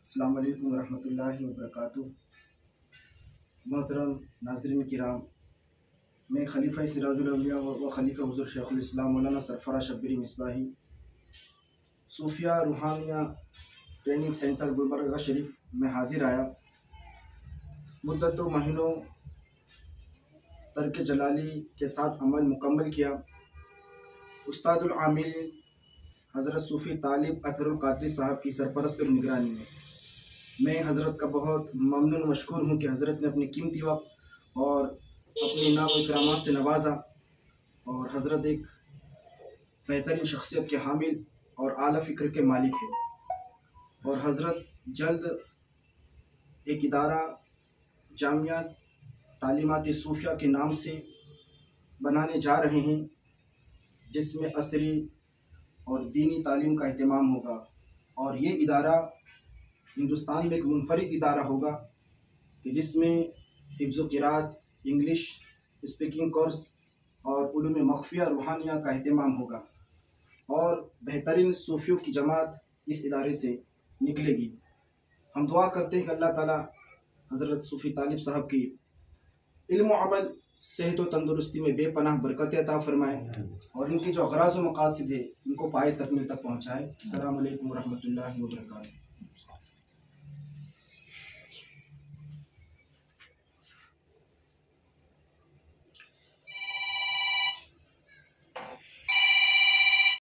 السلام علیکم ورحمۃ اللہ وبرکاتہ۔ محترم ناظرین کرام، میں خلیفہ سراج الاولیاء و خلیفہ حضور شیخ الاسلام مولانا سرفراز شبیری مصباحی صوفیہ روحانیہ ٹریننگ سینٹر گلبرگہ شریف میں حاضر آیا۔ مدتوں مہینوں ترک جلالی کے ساتھ عمل مکمل کیا۔ استاد العامل حضرت صوفی طالب اطہر القادری صاحب کی سرپرست اور نگرانی میں حضرت کا بہت ممنون و مشکور ہوں کہ حضرت نے اپنی قیمتی وقت اور اپنے انعام و اکرامات سے نوازا، اور حضرت ایک بہترین شخصیت کے حامل اور اعلیٰ فکر کے مالک ہے، اور حضرت جلد ایک ادارہ جامعہ تعلیمات صوفیہ کے نام سے بنانے جا رہے ہیں، جس میں عصری اور دینی تعلیم کا اہتمام ہوگا، اور یہ ادارہ ہندوستان میں ایک منفرد ادارہ ہوگا کہ جس میں حفظ و قراءت، انگلش اسپیکنگ کورس اور علوم مخفیہ روحانیہ کا اہتمام ہوگا، اور بہترین صوفیوں کی جماعت اس ادارے سے نکلے گی۔ ہم دعا کرتے ہیں کہ اللہ تعالیٰ حضرت صوفی طالب صاحب کی علم و عمل، صحت و تندرستی میں بے پناہ برکت عطا فرمائے، اور ان کی جو اغراض و مقاصد ہے ان کو پائے تکمیل تک پہنچائے۔ السلام علیکم ورحمۃ اللہ وبرکاتہ۔